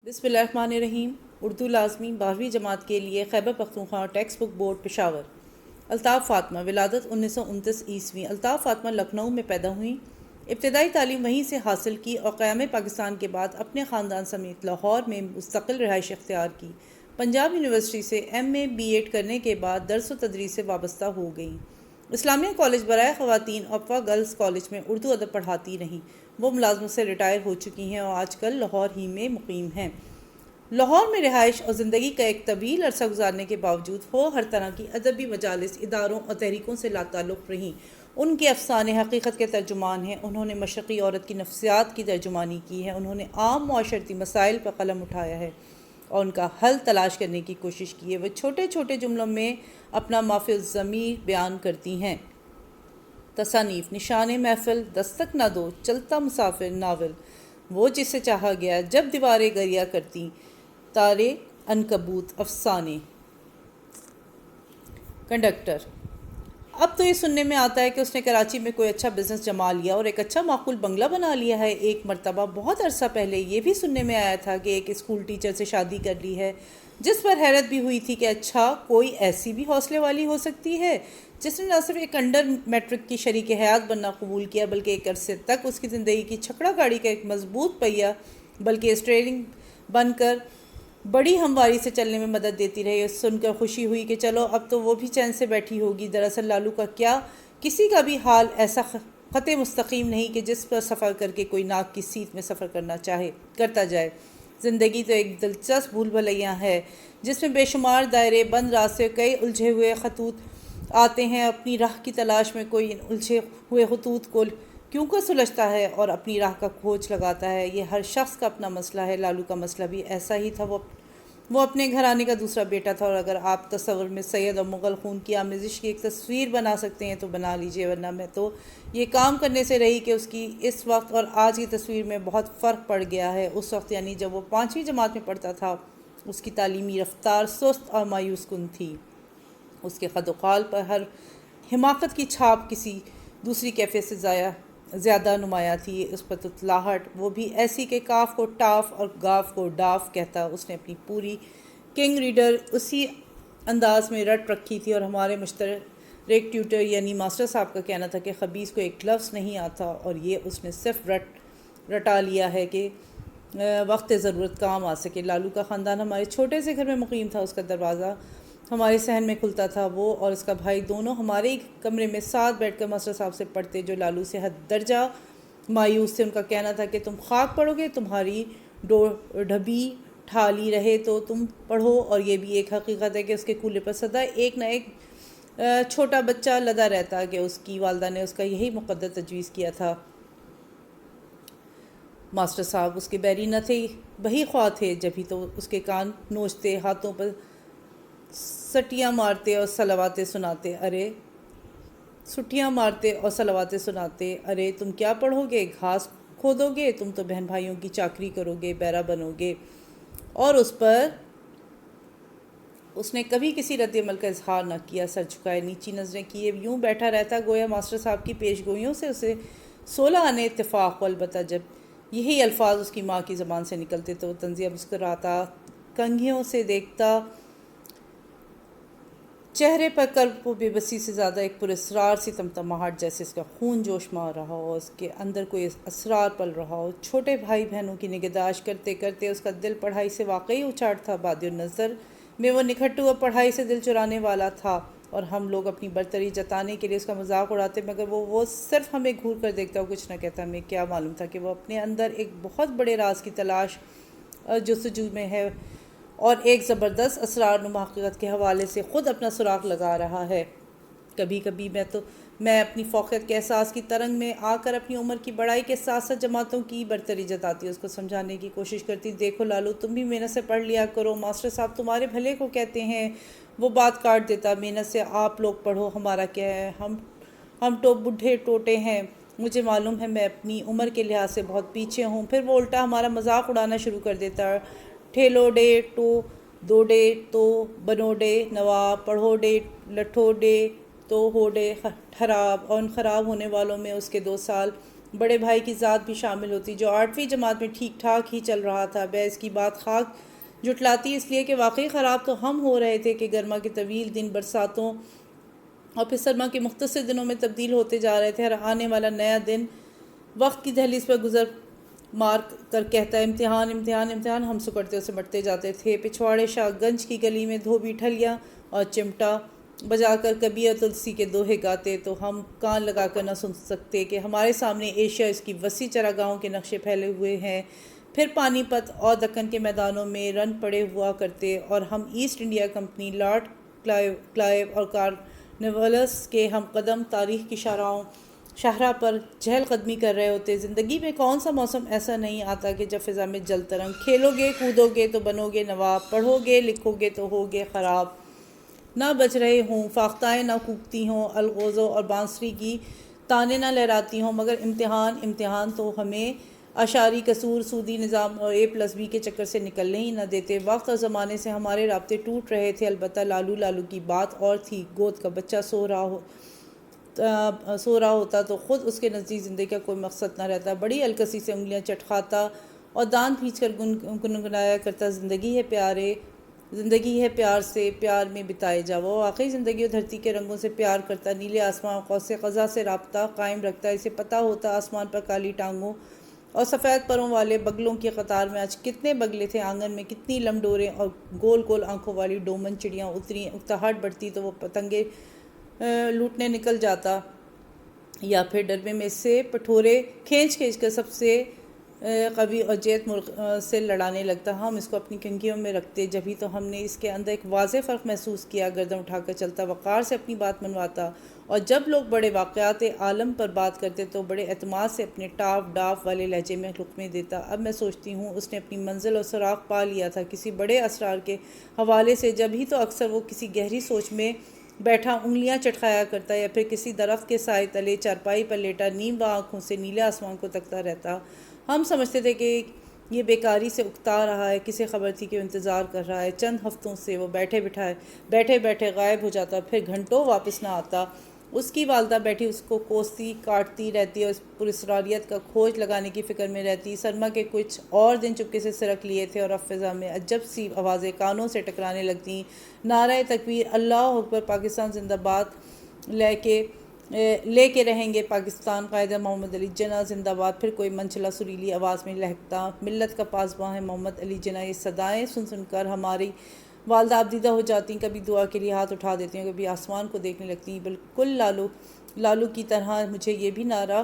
بسم اللہ الرحمن الرحیم۔ اردو لازمی 12ویں جماعت کے لیے Khyber Pakhtunkhwa textbook board Peshawar. Altaf Fatima, ولادت 1929 عیسوی۔ الطاف فاطمہ لکھنؤ میں پیدا ہوئیں۔ ابتدائی تعلیم وہیں سے حاصل کی اور قیام پاکستان کے بعد اپنے خاندان سمیت لاہور میں مستقل رہائش اختیار کی۔ پنجاب یونیورسٹی سے MA B.Ed کرنے کے بعد درس و تدریس سے وابستہ ہو گئیں۔ اسلامیہ کالج برائے خواتین اپوا گرلز کالج میں اردو ادب پڑھاتی رہیں۔ وہ ملازمت سے ریٹائر ہو چکی ہیں اور آج کل لاہور ہی میں مقیم ہیں۔ لاہور میں رہائش اور زندگی کا ایک طویل عرصہ گزارنے کے باوجود وہ ہر طرح کی ادبی مجالس، اداروں اور تحریکوں سے لاتعلق رہیں۔ ان کے افسانے حقیقت کے ترجمان ہیں۔ انہوں نے مشرقی عورت کی نفسیات کی ترجمانی کی ہے۔ انہوں نے عام معاشرتی مسائل پر قلم اٹھایا ہے اور ان کا حل تلاش کرنے کی کوشش کی ہے۔ وہ چھوٹے چھوٹے جملوں میں اپنا مافی الضمیر بیان کرتی ہیں۔ تصانیف: نشان محفل، دستک نہ دو، چلتا مسافر، ناول وہ جسے چاہا گیا، جب دیواریں گریا کرتی، تارے عنکبوت، افسانے۔ کنڈکٹر: اب تو یہ سننے میں آتا ہے کہ اس نے کراچی میں کوئی اچھا بزنس جما لیا اور ایک اچھا معقول بنگلہ بنا لیا ہے۔ ایک مرتبہ بہت عرصہ پہلے یہ بھی سننے میں آیا تھا کہ ایک اسکول ٹیچر سے شادی کر لی ہے، جس پر حیرت بھی ہوئی تھی کہ اچھا کوئی ایسی بھی حوصلے والی ہو سکتی ہے جس نے نہ صرف ایک انڈر میٹرک کی شریک حیات بننا قبول کیا بلکہ ایک عرصے تک اس کی زندگی کی چھکڑا گاڑی کا ایک مضبوط پہیہ بلکہ اسٹیئرنگ بن کر بڑی ہمواری سے چلنے میں مدد دیتی رہی۔ اس سن کر خوشی ہوئی کہ چلو اب تو وہ بھی چین سے بیٹھی ہوگی۔ دراصل لالو کا کیا کسی کا بھی حال ایسا خط مستقیم نہیں کہ جس پر سفر کر کے کوئی ناک کی سیٹ میں سفر کرتا جائے۔ زندگی تو ایک دلچسپ بھول بھلیاں ہے جس میں بے شمار دائرے بند راستے، کئی الجھے ہوئے خطوط آتے ہیں۔ اپنی راہ کی تلاش میں کوئی ان الجھے ہوئے خطوط کو کیوں کر سلجھتا ہے اور اپنی راہ کا کھوج لگاتا ہے۔ یہ ہر شخص کا اپنا مسئلہ ہے۔ لالو کا مسئلہ بھی ایسا ہی تھا۔ وہ اپنے گھرانے کا دوسرا بیٹا تھا اور اگر آپ تصور میں سید اور مغل خون کی آمیزش کی ایک تصویر بنا سکتے ہیں تو بنا لیجئے، ورنہ میں تو یہ کام کرنے سے رہی کہ اس کی اس وقت اور آج کی تصویر میں بہت فرق پڑ گیا ہے۔ اس وقت یعنی جب وہ 5ویں جماعت میں پڑھتا تھا، اس کی تعلیمی رفتار سست اور مایوس کن تھی۔ اس کے خد و خال پر ہر حماقت کی چھاپ کسی دوسری کیفیت سے زیادہ نمایاں تھی۔ اس پر تتلاہٹ وہ بھی ایسی کہ کاف کو ٹاف اور گاف کو ڈاف کہتا۔ اس نے اپنی پوری کنگ ریڈر اسی انداز میں رٹ رکھی تھی اور ہمارے مشترک ٹیوٹر یعنی ماسٹر صاحب کا کہنا تھا کہ خبیث کو ایک لفظ نہیں آتا اور یہ اس نے صرف رٹا لیا ہے کہ وقت ضرورت کام آ سکے۔ لالو کا خاندان ہمارے چھوٹے سے گھر میں مقیم تھا۔ اس کا دروازہ ہمارے صحن میں کھلتا تھا۔ وہ اور اس کا بھائی دونوں ہمارے ہی کمرے میں ساتھ بیٹھ کر ماسٹر صاحب سے پڑھتے، جو لالو سے حد درجہ مایوس تھے۔ ان کا کہنا تھا کہ تم خاک پڑھو گے، تمہاری ڈھبی ٹھالی رہے تو تم پڑھو، اور یہ بھی ایک حقیقت ہے کہ اس کے کولے پر سدا ایک نہ ایک چھوٹا بچہ لدا رہتا کہ اس کی والدہ نے اس کا یہی مقدر تجویز کیا تھا۔ ماسٹر صاحب اس کے بیری نہ تھے، وہی خواہ تھے، جبھی تو اس کے کان نوچتے، ہاتھوں پر سٹیاں مارتے اور صلواتیں سناتے۔ ارے تم کیا پڑھو گے، گھاس کھودو گے، تم تو بہن بھائیوں کی چاکری کرو گے، بیرا بنو گے۔ اور اس نے کبھی کسی رد عمل کا اظہار نہ کیا، سر جھکائے، نیچی نظریں کیے یوں بیٹھا رہتا گویا ماسٹر صاحب کی پیش گوئیوں سے اسے 16 آنے اتفاق ہو۔ البتہ جب یہی الفاظ اس کی ماں کی زبان سے نکلتے تو وہ طنزیہ مسکراتا، کنگھیوں سے دیکھتا، چہرے پر کرب و بے بسی سے زیادہ ایک پراسرار سی تمتماہٹ، جیسے اس کا خون جوش مار رہا ہو، اس کے اندر کوئی اسرار پل رہا ہو۔ چھوٹے بھائی بہنوں کی نگہداشت کرتے کرتے اس کا دل پڑھائی سے واقعی اچاٹ تھا۔ بادِ النظر میں وہ نکھٹو اور پڑھائی سے دل چرانے والا تھا اور ہم لوگ اپنی برتری جتانے کے لیے اس کا مذاق اڑاتے، مگر وہ صرف ہمیں گھور کر دیکھتا اور کچھ نہ کہتا۔ ہمیں کیا معلوم تھا کہ وہ اپنے اندر ایک بہت بڑے راز کی تلاش اور جستجو میں ہے اور ایک زبردست اسرارنما حقیقت کے حوالے سے خود اپنا سراغ لگا رہا ہے۔ کبھی کبھی میں اپنی فوقیت کے احساس کی ترنگ میں آ کر اپنی عمر کی بڑائی کے ساتھ ساتھ جماعتوں کی برتری جتاتی، اس کو سمجھانے کی کوشش کرتی۔ دیکھو لالو، تم بھی محنت سے پڑھ لیا کرو، ماسٹر صاحب تمہارے بھلے کو کہتے ہیں۔ وہ بات کاٹ دیتا، محنت سے آپ لوگ پڑھو، ہمارا کیا ہے، ہم تو بڈھے ٹوٹے ہیں، مجھے معلوم ہے میں اپنی عمر کے لحاظ سے بہت پیچھے ہوں۔ پھر وہ الٹا ہمارا مذاق اڑانا شروع کر دیتا، ٹھیلو ڈے ٹو دو ڈے تو بنو ڈے نواب، پڑھو ڈے لٹھو ڈے تو ہو ڈے خراب، اور ان خراب ہونے والوں میں اس کے 2 سال بڑے بھائی کی ذات بھی شامل ہوتی جو 8ویں جماعت میں ٹھیک ٹھاک ہی چل رہا تھا۔ بیس کی بات خاک جٹلاتی اس لیے کہ واقعی خراب تو ہم ہو رہے تھے کہ گرما کے طویل دن برساتوں اور پھر سرما کے مختصر دنوں میں تبدیل ہوتے جا رہے تھے۔ ہر آنے والا نیا دن وقت کی دہلیز پر گزر مار کر کہتا ہے امتحان امتحان امتحان۔ ہم سکڑتے اور سمٹتے جاتے تھے۔ پچھواڑے شاہ گنج کی گلی میں دھوبی ٹھلیاں اور چمٹا بجا کر کبیر تلسی کے دوہے گاتے تو ہم کان لگا کر نہ سن سکتے کہ ہمارے سامنے ایشیا اس کی وسیع چراگاہوں کے نقشے پھیلے ہوئے ہیں۔ پھر پانی پت اور دکن کے میدانوں میں رن پڑے ہوا کرتے اور ہم East India company, lord Clive اور کارنوالس کے ہم قدم تاریخ کی شاہراہ پر چہل قدمی کر رہے ہوتے۔ زندگی میں کون سا موسم ایسا نہیں آتا کہ جب فضا میں جل ترنگ، کھیلو گے کودو گے تو بنو گے نواب، پڑھو گے لکھو گے تو ہوگے خراب، نہ بج رہے ہوں فاختائیں نہ کوکتی ہوں، الغوزوں اور بانسری کی تانے نہ لہراتی ہوں، مگر امتحان امتحان تو ہمیں اشاری کسور سودی نظام اور A+B کے چکر سے نکلنے ہی نہ دیتے۔ وقت اور زمانے سے ہمارے رابطے ٹوٹ رہے تھے، البتہ لالو کی بات اور تھی۔ گود کا بچہ سو رہا ہوتا تو خود اس کے نزدیک زندگی کا کوئی مقصد نہ رہتا، بڑی الکسی سے انگلیاں چٹکھاتا اور دانت بھینچ کر گنگنایا کرتا، زندگی ہے پیار سے، پیار میں بتائے جا۔ وہ واقعی زندگی اور دھرتی کے رنگوں سے پیار کرتا، نیلے آسمان اور قوس قزح سے رابطہ قائم رکھتا۔ اسے پتہ ہوتا آسمان پر کالی ٹانگوں اور سفید پروں والے بگلوں کی قطار میں آج کتنے بگلے تھے، آنگن میں کتنی لمڈوریں اور گول گول آنکھوں والی ڈومن چڑیاں اتری۔ اکتاہٹ بڑھتی تو وہ پتنگیں لوٹنے نکل جاتا یا پھر ڈربے میں سے پٹھورے کھینچ کر سب سے قوی اور جیت مرغ سے لڑانے لگتا۔ ہم اس کو اپنی کنگھیوں میں رکھتے، جبھی تو ہم نے اس کے اندر ایک واضح فرق محسوس کیا۔ گردن اٹھا کر چلتا، وقار سے اپنی بات منواتا، اور جب لوگ بڑے واقعات عالم پر بات کرتے تو بڑے اعتماد سے اپنے ٹاپ ڈاف والے لہجے میں لقمے دیتا۔ اب میں سوچتی ہوں اس نے اپنی منزل اور سراغ پا لیا تھا کسی بڑے اسرار کے حوالے سے، جبھی تو اکثر وہ کسی گہری سوچ میں بیٹھا انگلیاں چٹکھایا کرتا یا پھر کسی درخت کے سائے تلے چارپائی پر لیٹا نیم و آنکھوں سے نیلے آسمان کو تکتا رہتا۔ ہم سمجھتے تھے کہ یہ بیکاری سے اکتا رہا ہے، کسی خبر تھی کہ وہ انتظار کر رہا ہے۔ چند ہفتوں سے وہ بیٹھے غائب ہو جاتا، پھر گھنٹوں واپس نہ آتا۔ اس کی والدہ بیٹھی اس کو کوستی کاٹتی رہتی اور اس پراسراریت کا کھوج لگانے کی فکر میں رہتی۔ سرما کے کچھ اور دن چپکے سے سرک لیے تھے اور اب فضا میں عجب سی آوازیں کانوں سے ٹکرانے لگتیں، نعرہ تکبیر، اللہ اکبر، پاکستان زندہ باد، لے کے رہیں گے پاکستان، قائد محمد علی جناح زندہ باد۔ پھر کوئی منچلا سریلی آواز میں لہکتا، ملت کا پاسباں ہے محمد علی جناح۔ یہ صدائیں سن کر ہماری والدہ ابدیدہ ہو جاتی، کبھی دعا کے لیے ہاتھ اٹھا دیتی ہیں، کبھی آسمان کو دیکھنے لگتی، بالکل لالو کی طرح۔ مجھے یہ بھی نعرہ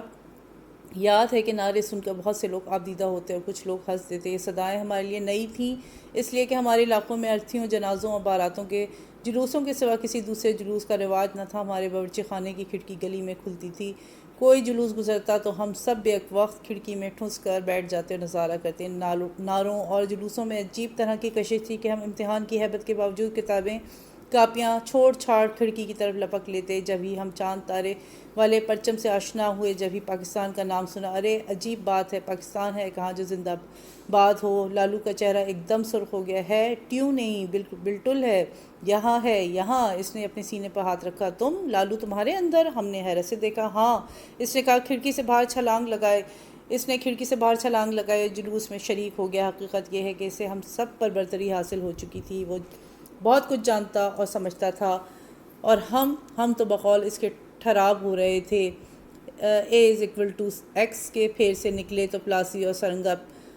یاد ہے کہ نعرے سن کر بہت سے لوگ ابدیدہ ہوتے اور کچھ لوگ ہنستے تھے۔ یہ صدائیں ہمارے لیے نئی تھیں، اس لیے کہ ہمارے علاقوں میں ارتھیوں، جنازوں اور باراتوں کے جلوسوں کے سوا کسی دوسرے جلوس کا رواج نہ تھا۔ ہمارے باورچی خانے کی کھڑکی گلی میں کھلتی تھی، کوئی جلوس گزرتا تو ہم سب بیک وقت کھڑکی میں ٹھنس کر بیٹھ جاتے اور نظارہ کرتے۔ نعروں اور جلوسوں میں عجیب طرح کی کشش تھی کہ ہم امتحان کی ہیبت کے باوجود کتابیں کاپیاں چھوڑ چھاڑ کھڑکی کی طرف لپک لیتے۔ جب ہی ہم چاند تارے والے پرچم سے آشنا ہوئے، جب ہی پاکستان کا نام سنا، ارے عجیب بات ہے، پاکستان ہے کہاں جو زندہ باد ہو۔ لالو کا چہرہ ایک دم سرخ ہو گیا۔ ہے ٹیوں نہیں، بالٹل ہے، یہاں ہے، یہاں۔ اس نے اپنے سینے پر ہاتھ رکھا۔ تم لالو تمہارے اندر؟ ہم نے حیرت سے دیکھا۔ ہاں، اس نے کہا، کھڑکی سے باہر چھلانگ لگائے، جلوس میں شریک ہو گیا۔ حقیقت یہ ہے کہ اسے ہم سب پر برتری حاصل ہو چکی تھی، وہ بہت کچھ جانتا اور سمجھتا تھا، اور ہم تو بقول اس کے ٹھراب ہو رہے تھے۔ A=X کے پھیر سے نکلے تو پلاسی اور سرنگا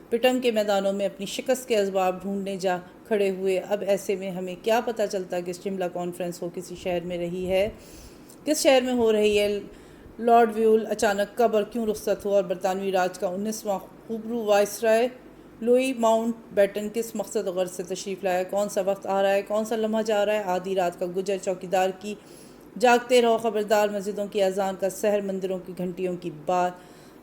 پٹنگ کے میدانوں میں اپنی شکست کے اسباب ڈھونڈنے جا کھڑے ہوئے۔ اب ایسے میں ہمیں کیا پتہ چلتا کہ شملہ کانفرنس کس شہر میں ہو رہی ہے، لارڈ ویول اچانک کب اور کیوں رخصت ہوا، اور برطانوی راج کا 19واں خوبرو وائسرائے لوئی ماؤنٹ بیٹن کس مقصد و غرض سے تشریف لایا، کون سا وقت آ رہا ہے، کون سا لمحہ جا رہا ہے۔ آدھی رات کا گجر چوکیدار کی جاگتے رہو خبردار، مسجدوں کی اذان کا سحر، مندروں کی گھنٹیوں کی بات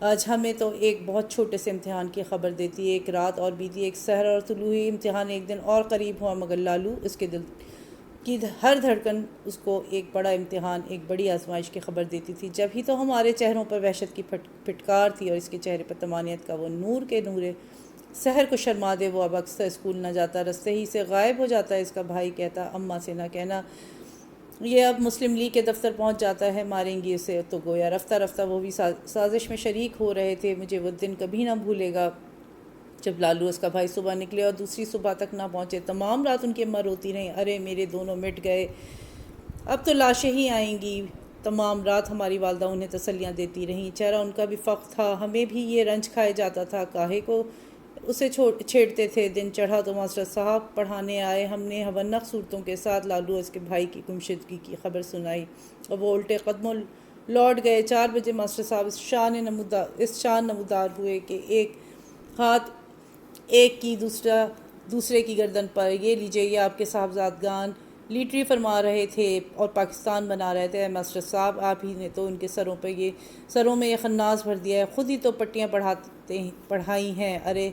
آج ہمیں تو ایک بہت چھوٹے سے امتحان کی خبر دیتی ہے۔ ایک رات اور بیتی، ایک سحر اور طلوع ہوئی، امتحان ایک دن اور قریب ہوا، مگر لالو، اس کے دل کی ہر دھڑکن اس کو ایک بڑا امتحان، ایک بڑی آزمائش کی خبر دیتی تھی۔ جب ہی تو ہمارے چہروں پر وحشت کی پھٹکار تھی اور اس کے چہرے پر طمانینت کا وہ نور کے نورے۔ سحر کو شرما دے، وہ اب اکثر اسکول نہ جاتا، رستے ہی سے غائب ہو جاتا۔ اس کا بھائی کہتا، اماں سے نہ کہنا یہ اب مسلم لیگ کے دفتر پہنچ جاتا ہے، ماریں گی اسے، تو گویا رفتہ رفتہ وہ بھی سازش میں شریک ہو رہے تھے۔ مجھے وہ دن کبھی نہ بھولے گا جب لالو اس کا بھائی صبح نکلے اور دوسری صبح تک نہ پہنچے۔ تمام رات ان کی اماں روتی رہیں، ارے میرے دونوں مٹ گئے، اب تو لاشیں ہی آئیں گی۔ تمام رات ہماری والدہ انہیں تسلیاں دیتی رہیں، چہرہ ان کا بھی فخر تھا، ہمیں بھی یہ رنج کھائے جاتا تھا، کاہے کو اسے چھیڑتے تھے۔ دن چڑھا تو ماسٹر صاحب پڑھانے آئے، ہم نے ہونق صورتوں کے ساتھ لالو اس کے بھائی کی گمشدگی کی خبر سنائی اور وہ الٹے قدموں لوٹ گئے۔ 4 بجے ماسٹر صاحب اس شان نمودار ہوئے کہ ایک ہاتھ ایک کی دوسرے کی گردن پر، یہ لیجئے، یہ آپ کے صاحبزادگان لیٹری فرما رہے تھے اور پاکستان بنا رہے تھے۔ ماسٹر صاحب، آپ ہی نے تو ان کے سروں میں یہ خناس بھر دیا ہے، خود ہی تو پٹیاں پڑھائی ہیں۔ ارے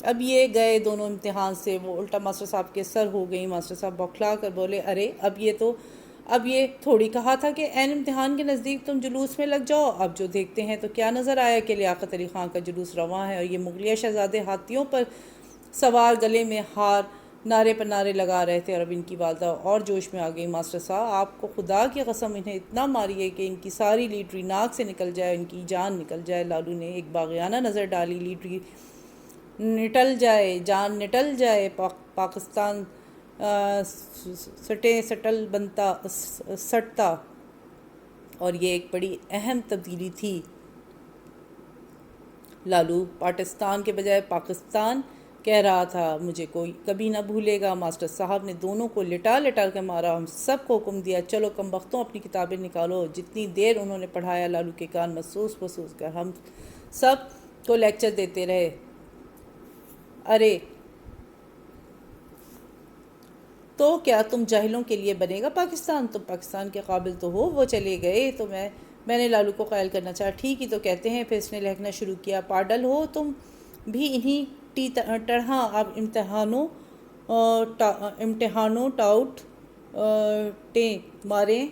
اب یہ گئے دونوں امتحان سے۔ وہ الٹا ماسٹر صاحب کے سر ہو گئیں۔ ماسٹر صاحب بوکھلا کر بولے، ارے اب یہ تھوڑی کہا تھا کہ عین امتحان کے نزدیک تم جلوس میں لگ جاؤ۔ اب جو دیکھتے ہیں تو کیا نظر آیا کہ لیاقت علی خان کا جلوس رواں ہے اور یہ مغلیہ شہزادے ہاتھیوں پر سوار گلے میں ہار نعرے پر نعرے لگا رہے تھے۔ اور اب ان کی والدہ اور جوش میں آ گئی، ماسٹر صاحب آپ کو خدا کی قسم انہیں اتنا ماریے کہ ان کی ساری لیٹری ناک سے نکل جائے، ان کی جان نکل جائے۔ لالو نے ایک باغیانہ نظر ڈالی، لیٹری نٹل جائے، جان نٹل جائے، پاکستان سٹتا۔ اور یہ ایک بڑی اہم تبدیلی تھی۔ لالو پاکستان کے بجائے پاکستان کہہ رہا تھا۔ مجھے کوئی کبھی نہ بھولے گا، ماسٹر صاحب نے دونوں کو لٹا کے مارا۔ ہم سب کو حکم دیا، چلو کم بختوں اپنی کتابیں نکالو۔ جتنی دیر انہوں نے پڑھایا، لالو کے کان محسوس کر ہم سب کو لیکچر دیتے رہے۔ ارے تو کیا تم جاہلوں کے لیے بنے گا پاکستان؟ تم پاکستان کے قابل تو ہو۔ وہ چلے گئے تو میں نے لالو کو قائل کرنا چاہا، ٹھیک ہی تو کہتے ہیں۔ پھر اس نے لہکنا شروع کیا، پاڈل ہو تم بھی انہی طرح اب امتحانوں ٹاؤٹ ٹیں مارے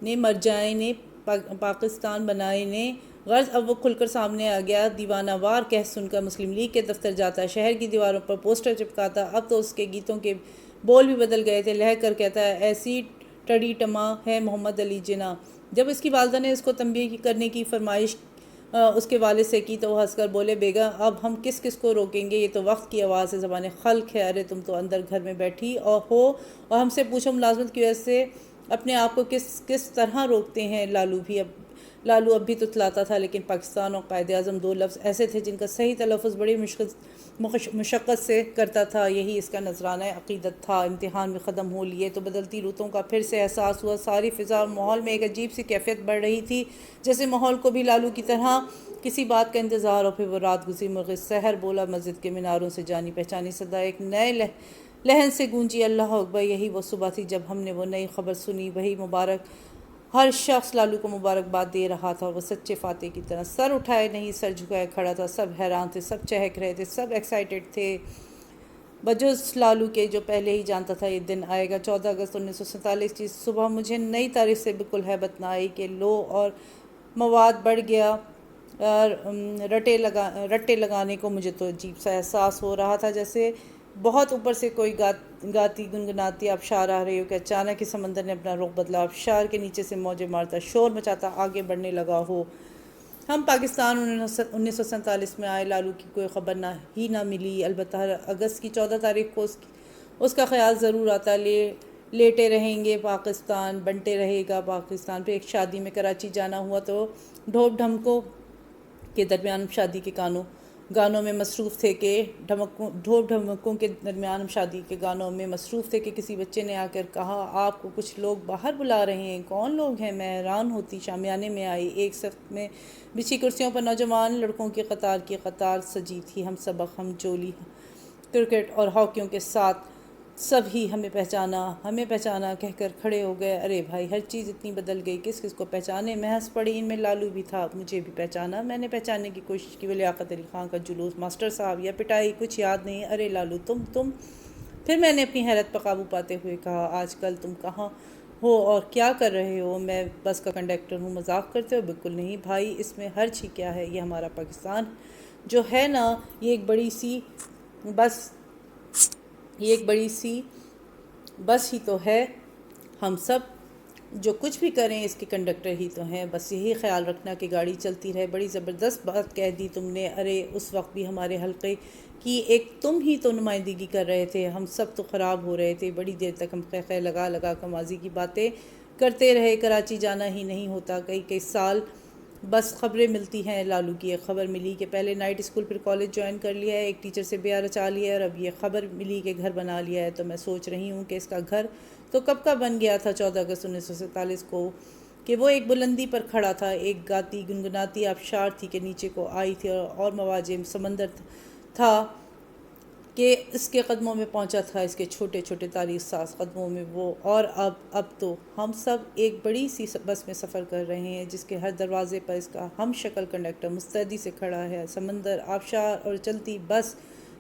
نے مر جائے نے پاکستان بنائے نے۔ غرض اب وہ کھل کر سامنے آ گیا۔ دیوانہ وار کہہ سن کر مسلم لیگ کے دفتر جاتا، شہر کی دیواروں پر پوسٹر چپکاتا۔ اب تو اس کے گیتوں کے بول بھی بدل گئے تھے۔ لہک کر کہتا، ایسی ٹڑی ٹما ہے محمد علی جناح۔ جب اس کی والدہ نے اس کو تنبیہ کرنے کی فرمائش اس کے والد سے کی تو وہ ہنس کر بولے، بیگا اب ہم کس کو روکیں گے، یہ تو وقت کی آواز ہے، زبان خلق ہے۔ ارے تم تو اندر گھر میں بیٹھی ہو اور ہم سے پوچھو ملازمت کی وجہ سے اپنے آپ کو کس طرح روکتے ہیں۔ لالو اب بھی تتلاتا تھا، لیکن پاکستان اور قائد اعظم 2 لفظ ایسے تھے جن کا صحیح تلفظ بڑی مشقت سے کرتا تھا۔ یہی اس کا نذرانہ عقیدت تھا۔ امتحان میں ختم ہو لیے تو بدلتی رتوں کا پھر سے احساس ہوا۔ ساری فضا اور ماحول میں ایک عجیب سی کیفیت بڑھ رہی تھی، جیسے ماحول کو بھی لالو کی طرح کسی بات کا انتظار ہو۔ پھر وہ رات گزری مرغ سحر بولا، مسجد کے میناروں سے جانی پہچانی صدا ایک نئے لہن سے گونجی، اللہ اکبر۔ یہی وہ صبح تھی جب ہم نے وہ نئی خبر سنی۔ وہی مبارک ہر شخص لالو کو مبارکباد دے رہا تھا اور وہ سچے فاتح کی طرح سر اٹھائے نہیں سر جھکائے کھڑا تھا۔ سب حیران تھے، سب چہک رہے تھے، سب ایکسائٹڈ تھے، بجز لالو کے جو پہلے ہی جانتا تھا یہ دن آئے گا۔ 14 اگست 1947 کی صبح مجھے نئی تاریخ سے بالکل ہیبت نہ آئی کہ لو اور مواد بڑھ گیا۔ رٹے لگانے کو مجھے تو عجیب سا احساس ہو رہا تھا، جیسے بہت اوپر سے کوئی گاتی گنگناتی آبشار آ رہی ہو کہ اچانک ہی سمندر نے اپنا رخ بدلا، آبشار کے نیچے سے موجیں مارتا، شور مچاتا آگے بڑھنے لگا ہو۔ ہم پاکستان 1947 میں آئے، لالو کی کوئی خبر نہ ملی، البتہ اگست کی 14 تاریخ کو اس کا خیال ضرور آتا، لیٹے رہیں گے پاکستان، بنتے رہے گا پاکستان۔ پھر ایک شادی میں کراچی جانا ہوا تو ڈھوپ ڈھمکوں کے درمیان شادی کے گانوں میں مصروف تھے کہ کسی بچے نے آ کر کہا، آپ کو کچھ لوگ باہر بلا رہے ہیں۔ کون لوگ ہیں؟ میں حیران ہوتی شامیانے میں آئی۔ ایک صف میں بچھی کرسیوں پر نوجوان لڑکوں کی قطار سجی تھی، ہم سبق، ہم جولی، کرکٹ اور ہاکیوں کے ساتھ۔ سب ہی ہمیں پہچانا کہہ کر کھڑے ہو گئے۔ ارے بھائی، ہر چیز اتنی بدل گئی، کس کو پہچانے؟ میں ہنس پڑی، ان میں لالو بھی تھا۔ مجھے بھی پہچانا، میں نے پہچاننے کی کوشش کی، وہ لیاقت علی خان کا جلوس، ماسٹر صاحب یا پٹائی، کچھ یاد نہیں۔ ارے لالو تم۔ پھر میں نے اپنی حیرت پر قابو پاتے ہوئے کہا، آج کل تم کہاں ہو اور کیا کر رہے ہو؟ میں بس کا کنڈکٹر ہوں۔ مذاق کرتے ہو؟ بالکل نہیں بھائی، اس میں حرج ہی کیا ہے؟ یہ ہمارا پاکستان جو ہے نا، یہ ایک بڑی سی بس ہی تو ہے۔ ہم سب جو کچھ بھی کریں اس کے کنڈکٹر ہی تو ہیں، بس یہی خیال رکھنا کہ گاڑی چلتی رہے۔ بڑی زبردست بات کہہ دی تم نے، ارے اس وقت بھی ہمارے حلقے کی ایک تم ہی تو نمائندگی کر رہے تھے، ہم سب تو خراب ہو رہے تھے، بڑی دیر تک ہم خے لگا لگا کر ماضی کی باتیں کرتے رہے، کراچی جانا ہی نہیں ہوتا کئی کئی سال۔ بس خبریں ملتی ہیں، لالو کی ایک خبر ملی کہ پہلے نائٹ اسکول پھر کالج جوائن کر لیا ہے، ایک ٹیچر سے بیاہ رچا لیا ہے، اور اب یہ خبر ملی کہ گھر بنا لیا ہے۔ تو میں سوچ رہی ہوں کہ اس کا گھر تو کب کا بن گیا تھا، 14 اگست 1947 کو، کہ وہ ایک بلندی پر کھڑا تھا، ایک گاتی گنگناتی آبشار تھی کہ نیچے کو آئی تھی، اور مواجہ سمندر تھا کہ اس کے قدموں میں پہنچا تھا، اس کے چھوٹے چھوٹے تاریخ ساز قدموں میں وہ۔ اور اب تو ہم سب ایک بڑی سی بس میں سفر کر رہے ہیں، جس کے ہر دروازے پر اس کا ہم شکل کنڈکٹر مستعدی سے کھڑا ہے۔ سمندر، آبشار اور چلتی بس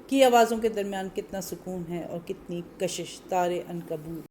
کی آوازوں کے درمیان کتنا سکون ہے اور کتنی کشش، تارے عنکبوت۔